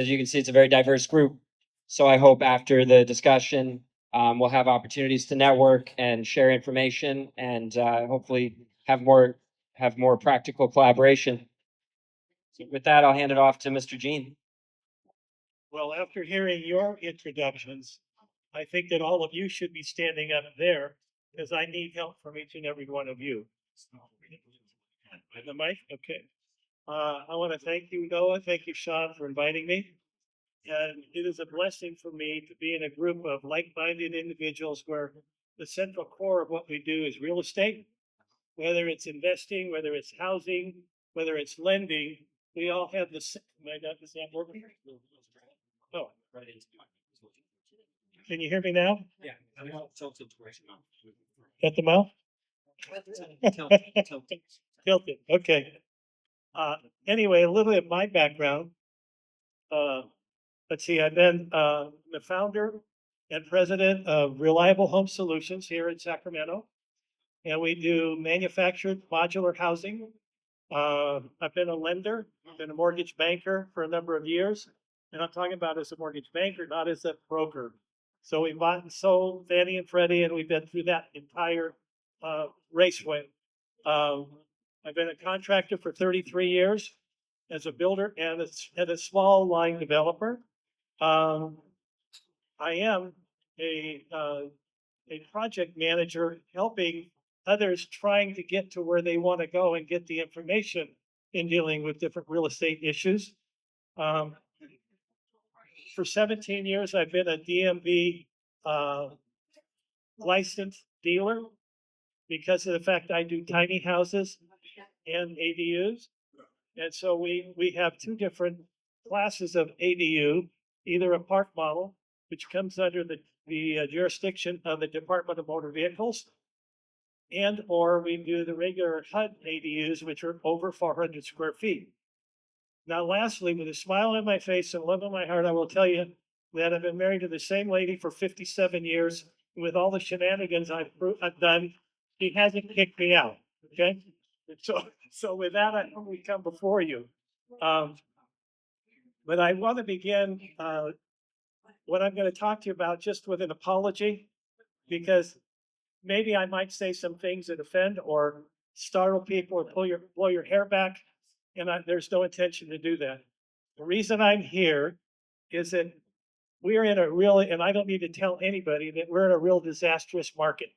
As you can see, it's a very diverse group. So I hope after the discussion, we'll have opportunities to network and share information and hopefully have more practical collaboration. So with that, I'll hand it off to Mr. Jean. Well, after hearing your introductions, I think that all of you should be standing up there because I need help from each and every one of you. The mic? Okay. I want to thank you, Noah. Thank you, Sean, for inviting me. And it is a blessing for me to be in a group of like-minded individuals where the central core of what we do is real estate, whether it's investing, whether it's housing, whether it's lending. We all have the. Is that working? Oh, can you hear me now? Yeah. At the mouth? Tilted. Okay. Anyway, a little bit of my background. Let's see, I've been the founder and president of Reliable Home Solutions here in Sacramento. And we do manufactured modular housing. I've been a lender, been a mortgage banker for a number of years. And I'm talking about as a mortgage banker, not as a broker. So we bought and sold Fannie and Freddie, and we've been through that entire raceway. I've been a contractor for 33 years as a builder and a small line developer. I am a project manager helping others trying to get to where they want to go and get the information in dealing with different real estate issues. For 17 years, I've been a DMV licensed dealer because of the fact I do tiny houses and ADUs. And so we have two different classes of ADU, either a park model, which comes under the jurisdiction of the Department of Motor Vehicles, and or we do the regular HUD ADUs, which are over 400 square feet. Now, lastly, with a smile on my face and love in my heart, I will tell you that I've been married to the same lady for 57 years. With all the shenanigans I've done, she hasn't kicked me out. Okay, so with that, I humbly come before you. But I want to begin what I'm going to talk to you about just with an apology, because maybe I might say some things that offend or startle people or blow your hair back, and there's no intention to do that. The reason I'm here is that we're in a real, and I don't need to tell anybody that we're in a real disastrous market,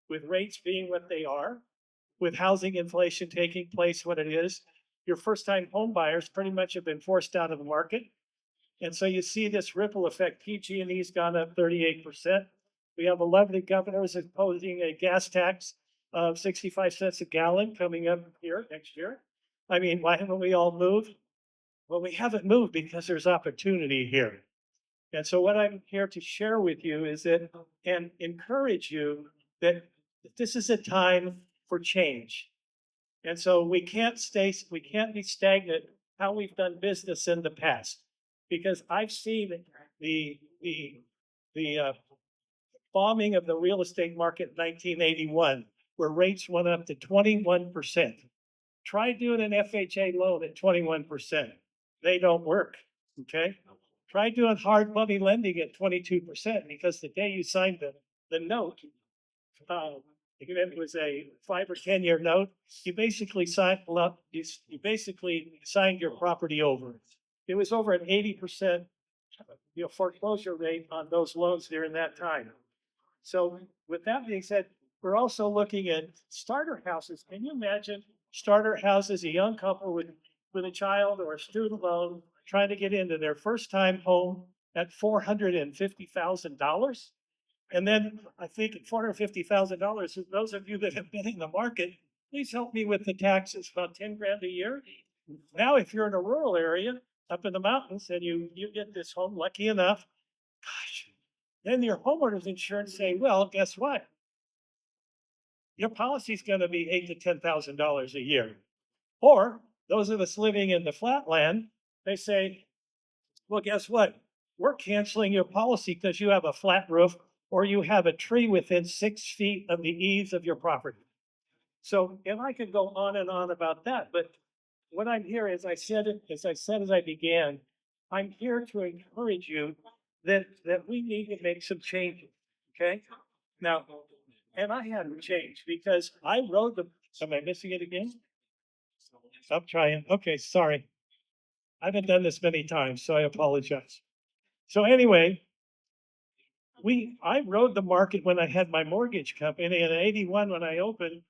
with rates being what they are, with housing inflation taking place what it is. Your first-time home buyers pretty much have been forced out of the market. And so you see this ripple effect. PG&E's gone up 38%. We have 11 governors imposing a gas tax of 65 cents a gallon coming up here next year. I mean, why haven't we all moved? Well, we haven't moved because there's opportunity here. And so what I'm here to share with you is that, and encourage you that this is a time for change. And so we can't be stagnant how we've done business in the past, because I've seen the bombing of the real estate market in 1981, where rates went up to 21%. Try doing an FHA loan at 21%. They don't work. Okay. Try doing hard money lending at 22%, because the day you signed the note, it was a 5 or 10 year note. You basically signed your property over. It was over an 80% foreclosure rate on those loans during that time. So with that being said, we're also looking at starter houses. Can you imagine starter houses, a young couple with a child or a student loan trying to get into their first time home at $450,000? And then I think at $450,000, those of you that have been in the market, please help me with the taxes, about 10 grand a year. Now, if you're in a rural area up in the mountains and you get this home, lucky enough, gosh, then your homeowner's insurance say, well, guess what? Your policy is going to be $8,000 to $10,000 a year. Or those of us living in the flatland, they say, well, guess what? We're canceling your policy because you have a flat roof or you have a tree within 6 feet of the eaves of your property. So, and I could go on and on about that, but what I'm here, as I began, I'm here to encourage you that we need to make some changes. Okay. Now, and I had to change because I rode the. Am I missing it again? I'm trying. Okay, sorry. I haven't done this many times, so I apologize. So anyway, I rode the market when I had my mortgage company. And in '81, when I opened,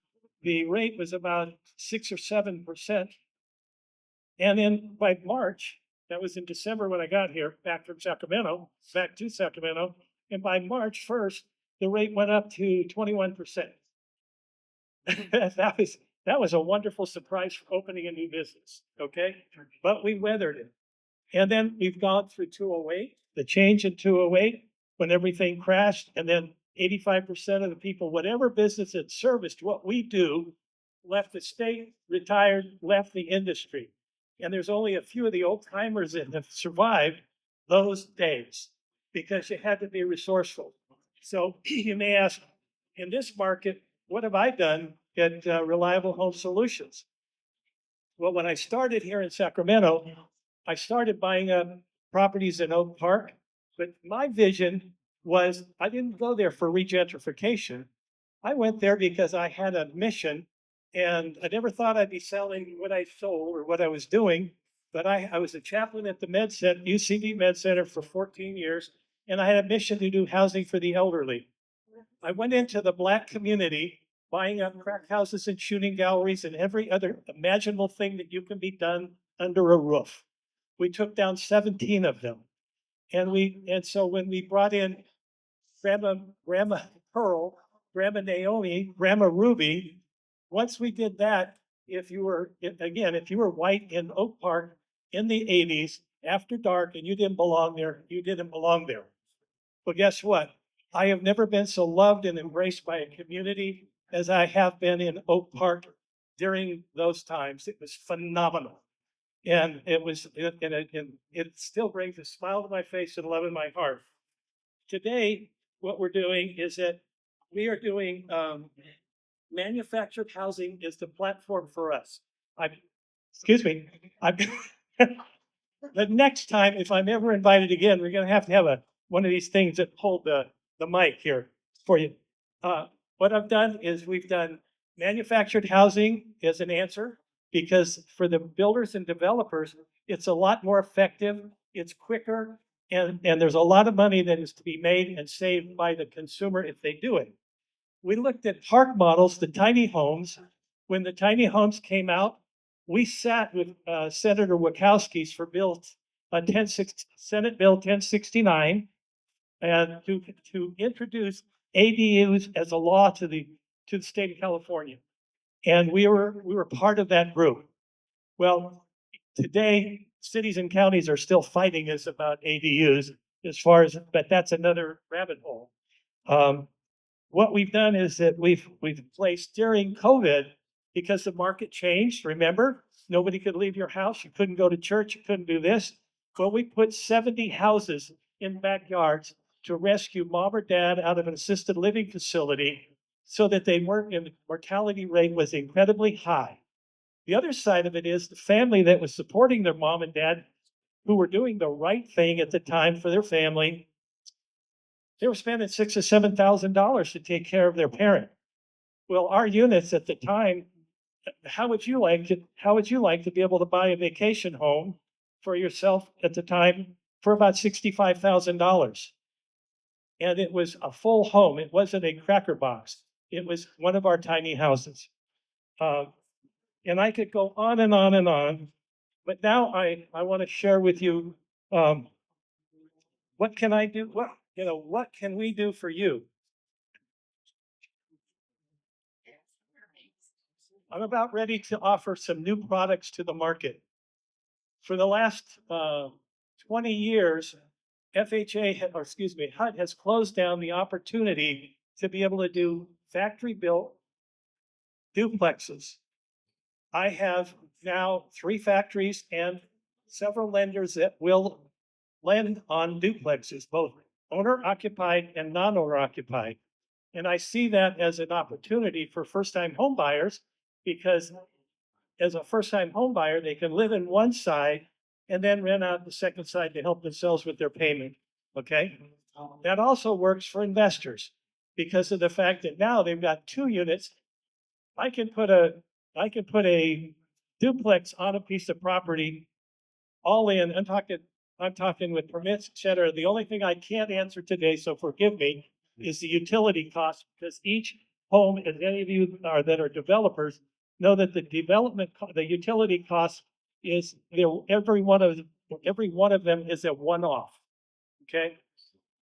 the rate was about 6 or 7%. And then by March, that was in December when I got here, back to Sacramento. And by March 1st, the rate went up to 21%. That was a wonderful surprise for opening a new business. Okay. But we weathered it. And then we've gone through 208, the change in 208 when everything crashed. And then 85% of the people, whatever business that serviced what we do, left the state, retired, left the industry. And there's only a few of the old timers that have survived those days because you had to be resourceful. So you may ask, in this market, what have I done at Reliable Home Solutions? Well, when I started here in Sacramento, I started buying up properties in Oak Park, but my vision was I didn't go there for regentrification. I went there because I had a mission and I never thought I'd be selling what I sold or what I was doing. But I was a chaplain at the UCB Med Center for 14 years, and I had a mission to do housing for the elderly. I went into the Black community buying up crack houses and shooting galleries and every other imaginable thing that you can be done under a roof. We took down 17 of them. And so when we brought in Grandma Pearl, Grandma Naomi, Grandma Ruby, once we did that, if you were white in Oak Park in the 80s after dark and you didn't belong there, you didn't belong there. Well, guess what? I have never been so loved and embraced by a community as I have been in Oak Park during those times. It was phenomenal. And it still brings a smile to my face and love in my heart. Today, what we're doing is that we are doing manufactured housing is the platform for us. I, excuse me, I, the next time, if I'm ever invited again, we're going to have one of these things that hold the mic here for you. What I've done is we've done manufactured housing as an answer because for the builders and developers, it's a lot more effective, it's quicker, and there's a lot of money that is to be made and saved by the consumer if they do it. We looked at park models, the tiny homes. When the tiny homes came out, we sat with Senator Wachowski's for Senate Bill 1069, and to introduce ADUs as a law to the state of California. And we were part of that group. Well, today cities and counties are still fighting us about ADUs but that's another rabbit hole. What we've done is that we've placed during COVID, because the market changed, remember, nobody could leave your house, you couldn't go to church, you couldn't do this. Well, we put 70 houses in backyards to rescue mom or dad out of an assisted living facility so that they weren't, and the mortality rate was incredibly high. The other side of it is the family that was supporting their mom and dad, who were doing the right thing at the time for their family, they were spending $6,000 or $7,000 to take care of their parent. Well, our units at the time, how would you like to be able to buy a vacation home for yourself at the time for about $65,000? And it was a full home. It wasn't a cracker box. It was one of our tiny houses. And I could go on and on and on, but now I want to share with you what can I do? What can we do for you? I'm about ready to offer some new products to the market. For the last 20 years, HUD has closed down the opportunity to be able to do factory built duplexes. I have now 3 factories and several lenders that will lend on duplexes, both owner occupied and non-owner occupied. And I see that as an opportunity for first-time home buyers because as a first-time home buyer, they can live in one side and then rent out the second side to help themselves with their payment. Okay? That also works for investors because of the fact that now they've got 2 units. I can put a duplex on a piece of property all in. I'm talking with permits, et cetera. The only thing I can't answer today, so forgive me, is the utility cost, because each home, as any of you are that are developers, know that the utility cost is, every one of them is a one-off. Okay?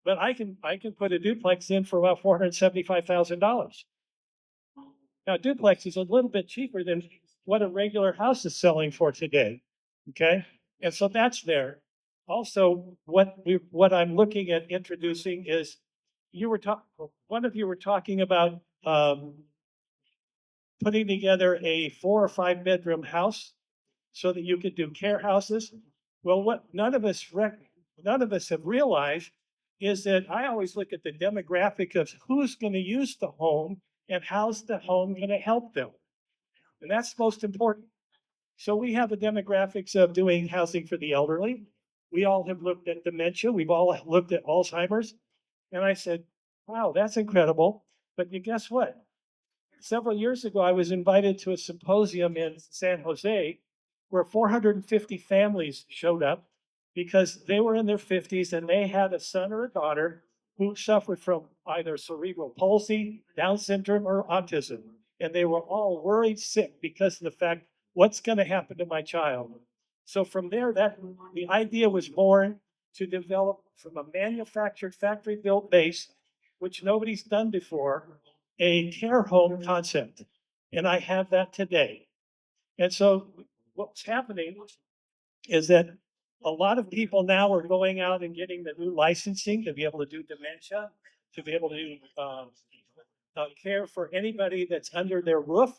But I can put a duplex in for about $475,000. Now, duplex is a little bit cheaper than what a regular house is selling for today. Okay? And so that's there. Also, what I'm looking at introducing is, one of you were talking about putting together a 4 or 5 bedroom house so that you could do care houses. Well, what none of us have realized is that I always look at the demographic of who's going to use the home and how's the home going to help them. And that's most important. So we have the demographics of doing housing for the elderly. We all have looked at dementia. We've all looked at Alzheimer's. And I said, wow, that's incredible. But you guess what? Several years ago, I was invited to a symposium in San Jose where 450 families showed up because they were in their 50s and they had a son or a daughter who suffered from either cerebral palsy, Down syndrome, or autism. And they were all worried sick because of the fact, what's going to happen to my child? So from there, the idea was born to develop from a manufactured factory built base, which nobody's done before, a care home concept. And I have that today. And so what's happening is that a lot of people now are going out and getting the new licensing to be able to do dementia, to be able to do care for anybody that's under their roof.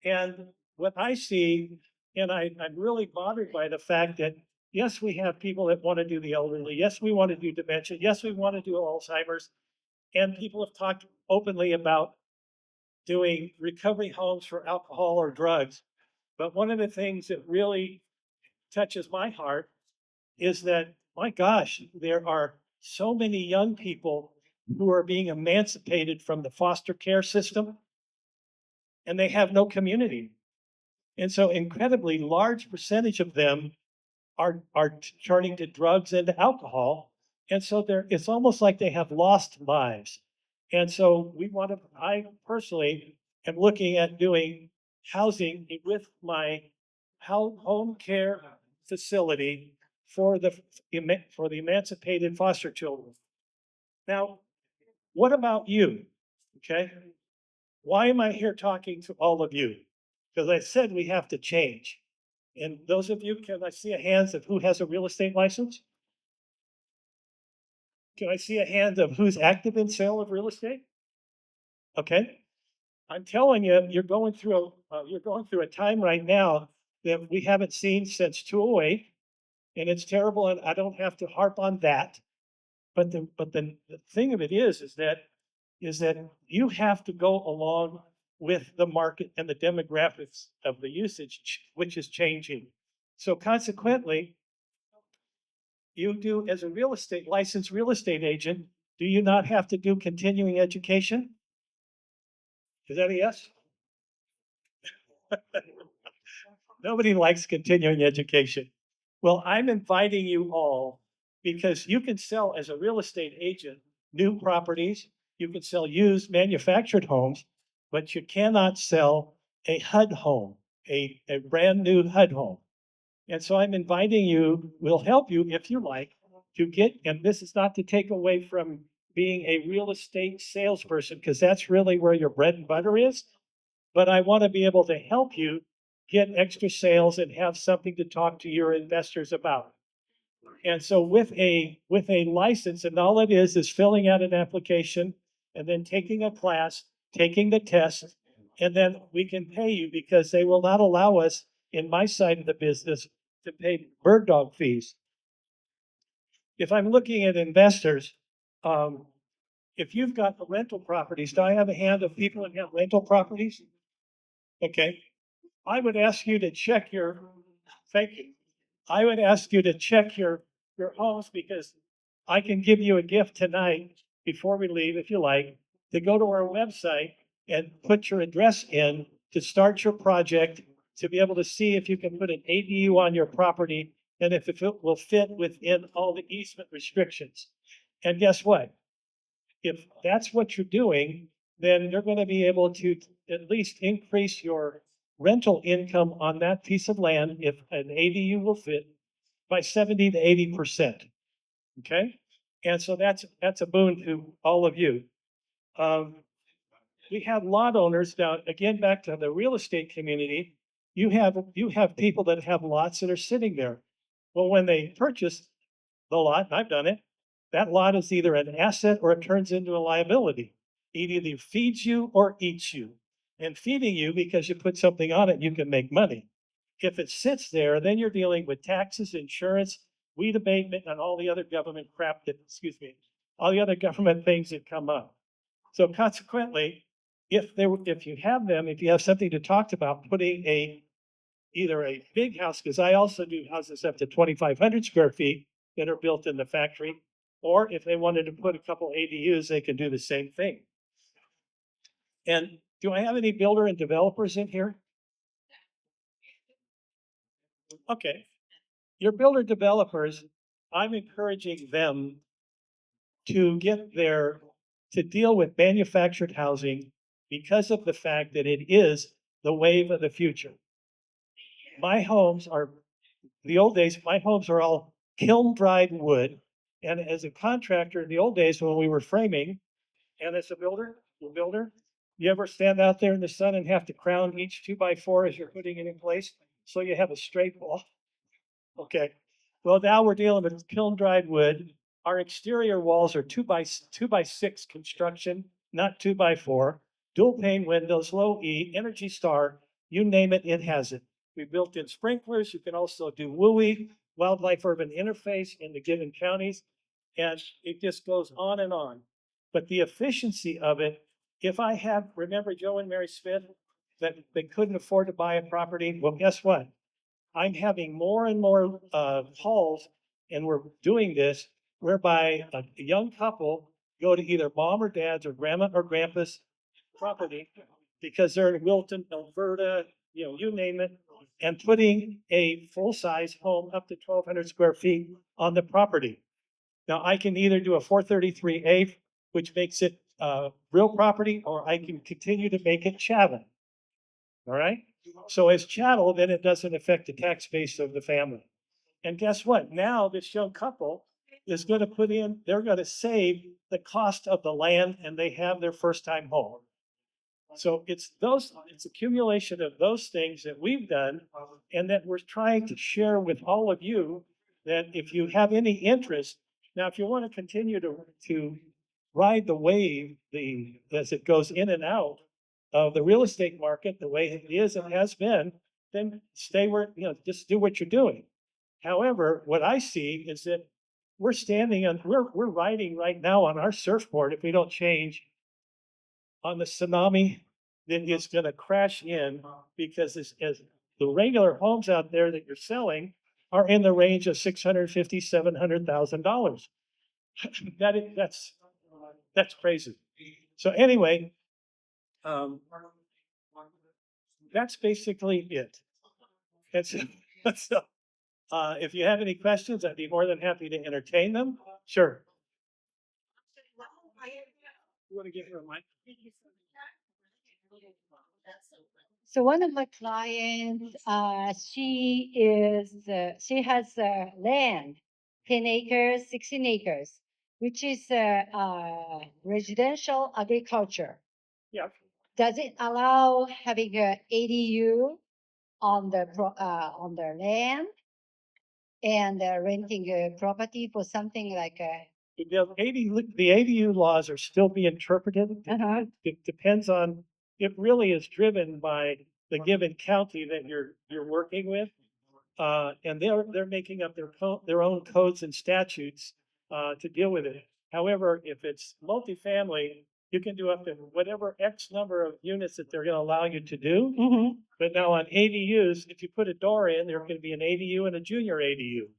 And what I see, and I'm really bothered by the fact that, yes, we have people that want to do the elderly. Yes, we want to do dementia. Yes, we want to do Alzheimer's. And people have talked openly about doing recovery homes for alcohol or drugs. But one of the things that really touches my heart is that, my gosh, there are so many young people who are being emancipated from the foster care system and they have no community. And so incredibly large percentage of them are turning to drugs and to alcohol. And so it's almost like they have lost lives. And so I personally am looking at doing housing with my home care facility for the emancipated foster children. Now, what about you? Okay. Why am I here talking to all of you? Because I said we have to change. And those of you, can I see a hands of who has a real estate license? Can I see a hand of who's active in sale of real estate? Okay. I'm telling you, you're going through a time right now that we haven't seen since 208, and it's terrible. And I don't have to harp on that. But the thing of it is that you have to go along with the market and the demographics of the usage, which is changing. So consequently, you do, as a licensed real estate agent, do you not have to do continuing education? Is that a yes? Nobody likes continuing education. Well, I'm inviting you all because you can sell as a real estate agent new properties, you can sell used manufactured homes, but you cannot sell a HUD home, a brand new HUD home. And so I'm inviting you, we'll help you if you like, to get, and this is not to take away from being a real estate salesperson, because that's really where your bread and butter is. But I want to be able to help you get extra sales and have something to talk to your investors about. And so with a license, and all it is filling out an application and then taking a class, taking the test, and then we can pay you because they will not allow us in my side of the business to pay bird dog fees. If I'm looking at investors, if you've got the rental properties, do I have a hand of people that have rental properties? Okay. I would ask you to check thank you. I would ask you to check your homes because I can give you a gift tonight before we leave, if you like, to go to our website and put your address in to start your project, to be able to see if you can put an ADU on your property and if it will fit within all the easement restrictions. And guess what? If that's what you're doing, then you're going to be able to at least increase your rental income on that piece of land if an ADU will fit by 70 to 80%. Okay? And so that's a boon to all of you. Um, we have lot owners now, again, back to the real estate community. You have people that have lots that are sitting there. Well, when they purchase the lot, and I've done it, that lot is either an asset or it turns into a liability. It either feeds you or eats you. And feeding you because you put something on it, you can make money. If it sits there, then you're dealing with taxes, insurance, weed abatement, and all the other government crap that, excuse me, all the other government things that come up. So consequently, if you have them, if you have something to talk about, putting either a big house, because I also do houses up to 2,500 square feet that are built in the factory, or if they wanted to put a couple ADUs, they can do the same thing. And do I have any builder and developers in here? Okay. Your builder developers, I'm encouraging them to get their, to deal with manufactured housing because of the fact that it is the wave of the future. My homes are, the old days, my homes are all kiln dried wood. And as a contractor, in the old days when we were framing, and as a builder, you ever stand out there in the sun and have to crown each 2x4 as you're putting it in place so you have a straight wall? Okay. Well, now we're dealing with kiln dried wood. Our exterior walls are 2x6 construction, not 2x4. Dual pane windows, low E, Energy Star, you name it, it has it. We built in sprinklers. You can also do WUI, wildlife urban interface in the given counties. And it just goes on and on. But the efficiency of it, if I have, remember Joe and Mary Smith, that they couldn't afford to buy a property? Well, guess what? I'm having more and more calls, and we're doing this whereby a young couple go to either mom or dad's or grandma or grandpa's property because they're in Wilton, Alberta, you name it, and putting a full-size home up to 1,200 square feet on the property. Now, I can either do a 433A, which makes it real property, or I can continue to make it chattel. All right? So as chattel, then it doesn't affect the tax base of the family. And guess what? Now this young couple is going to put in, they're going to save the cost of the land and they have their first time home. So it's accumulation of those things that we've done and that we're trying to share with all of you that if you have any interest, now if you want to continue to ride the wave, as it goes in and out of the real estate market, the way it is and has been, then stay where, just do what you're doing. However, what I see is that we're riding right now on our surfboard if we don't change on the tsunami that is going to crash in because as the regular homes out there that you're selling are in the range of $650,000, $700,000. That's crazy. So anyway, um, that's basically it. And so, so if you have any questions, I'd be more than happy to entertain them. Sure. You want to give her a mic? So one of my clients, she has land, 10 acres, 16 acres, which is residential agriculture. Yeah. Does it allow having a ADU on the land and renting a property for something like a? The ADU laws are still being interpreted. Uh-huh. It depends on, it really is driven by the given county that you're working with. And they're making up their own codes and statutes to deal with it. However, if it's multifamily, you can do up to whatever X number of units that they're gonna allow you to do. Mhm. But now on ADUs, if you put a door in, there's gonna be an ADU and a junior ADU.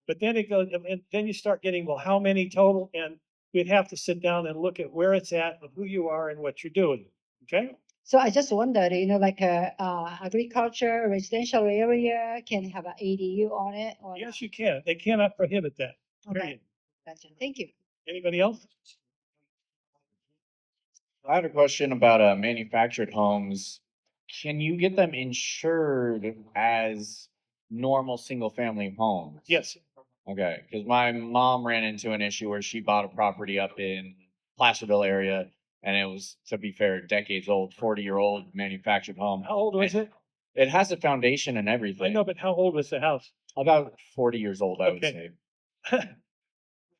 But then it goes, and then you start getting, well, how many total? And we'd have to sit down and look at where it's at and who you are and what you're doing, okay? So I just wondered, like agriculture, residential area can have an ADU on it or Yes, not? you can. They cannot prohibit that. Okay, Period. gotcha. Thank you. Anybody else? I had a question about manufactured homes. Can you get them insured as normal single family homes? Yes. Okay, because my mom ran into an issue where she bought a property up in Placerville area, and it was, to be fair, decades old, 40-year-old manufactured home. How old was it? It has a foundation and I everything. know, but how old was the house? About 40 years old, I would Okay. say.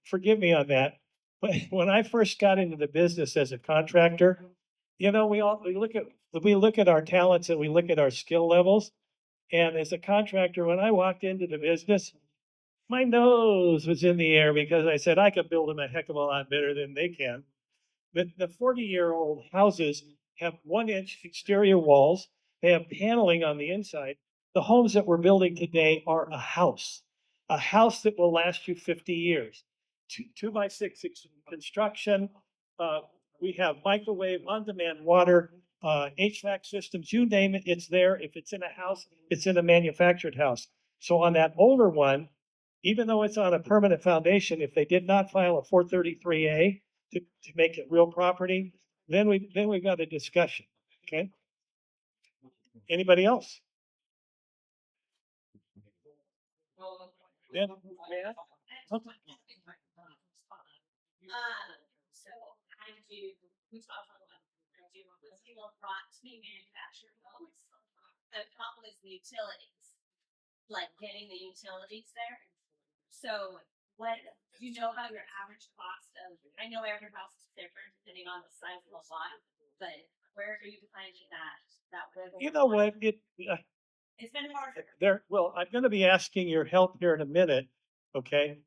Forgive me on that. But when I first got into the business as a contractor, we look at our talents and we look at our skill levels. And as a contractor, when I walked into the business, my nose was in the air because I said I could build them a heck of a lot better than they can. But the 40-year-old houses have 1-inch exterior walls. They have paneling on the inside. The homes that we're building today are a house that will last you 50 years. 2 by 6 construction. We have microwave, on-demand water, HVAC systems, you name it, it's there. If it's in a house, it's in a manufactured house. So on that older one, even though it's on a permanent foundation, if they did not file a 433A to make it real property, then we've got a discussion, okay? Anybody else? Then, Matt? Okay. So I do, we talk about, I do a single box manufactured homes. The problem is the utilities, like getting the utilities there. So what, do you know how your average cost of, I know every house is different depending on the size of the lot, but where are you finding that? You know what, It's been hard. well, I'm gonna be asking your help here in a minute, okay?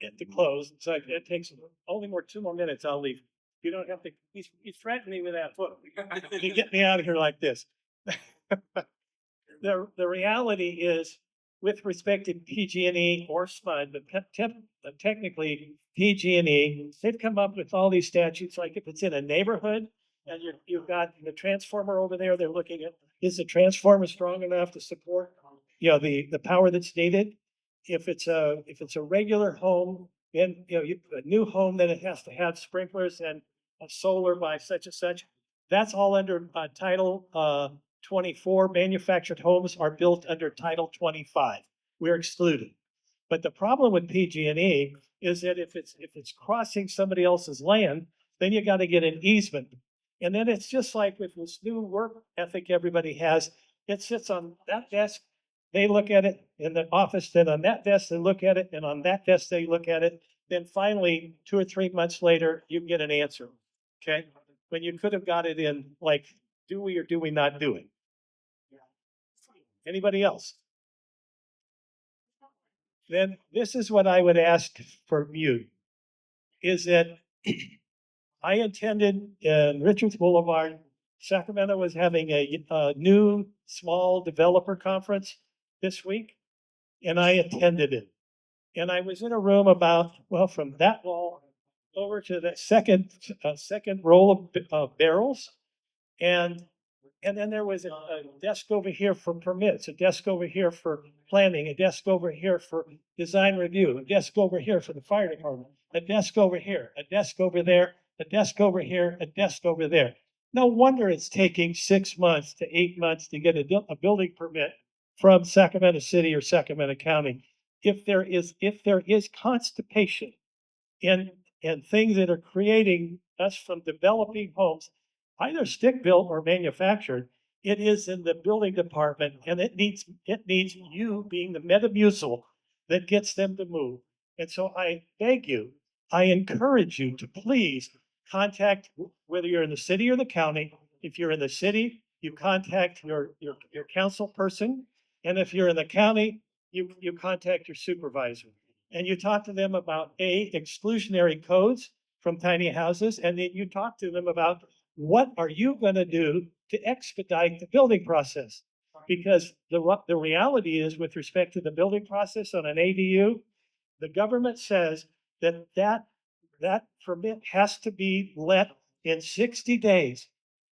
At the close, so it takes only 2 more minutes, I'll leave. You don't have to, he's threatened me with that hook. You get me out of here like this. The reality is, with respect to PG&E or SMUD, but technically PG&E, they've come up with all these statutes, like if it's in a neighborhood and you've got the transformer over there, they're looking at, is the transformer strong enough to support, the power that's needed? If it's a regular home, then, a new home, then it has to have sprinklers and a solar by such and such. That's all under Title 24. Manufactured homes are built under Title 25. We're excluded. But the problem with PG&E is that if it's crossing somebody else's land, then you got to get an easement. And then it's just like with this new work ethic everybody has. It sits on that desk, they look at it in the office, then on that desk, they look at it, and on that desk, they look at it. Then finally, 2 or 3 months later, you get an answer, okay? When you could have got it in, like, do we or do we not do it? Anybody else? Then this is what I would ask from you, is that I attended in Richards Boulevard. Sacramento was having a new small developer conference this week, and I attended it. And I was in a room about, well, from that wall over to the second row of barrels. And then there was a desk over here for permits, a desk over here for planning, a desk over here for design review, a desk over here for the fire department, a desk over here, a desk over there, a desk over here, a desk over there. No wonder it's taking 6 months to 8 months to get a building permit from Sacramento City or Sacramento County. If there is constipation in things that are creating us from developing homes, either stick built or manufactured, it is in the building department, and it needs you being the Metamucil that gets them to move. And so I beg you, I encourage you to please contact, whether you're in the city or the county. If you're in the city, you contact your council person, and if you're in the county, you contact your supervisor. And you talk to them about exclusionary codes from tiny houses, and then you talk to them about what are you going to do to expedite the building process? Because the reality is, with respect to the building process on an ADU, the government says that permit has to be let in 60 days.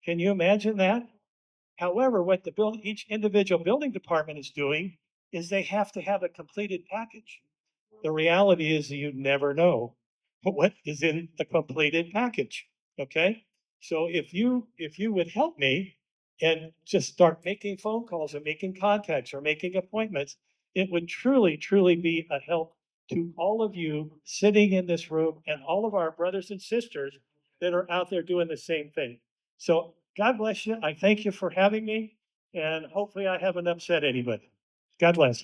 Can you imagine that? However, what each individual building department is doing is they have to have a completed package. The reality is you never know what is in the completed package. Okay. So if you would help me and just start making phone calls and making contacts or making appointments, it would truly, truly be a help to all of you sitting in this room and all of our brothers and sisters that are out there doing the same thing. So God bless you. I thank you for having me, and hopefully I haven't upset anybody. God bless.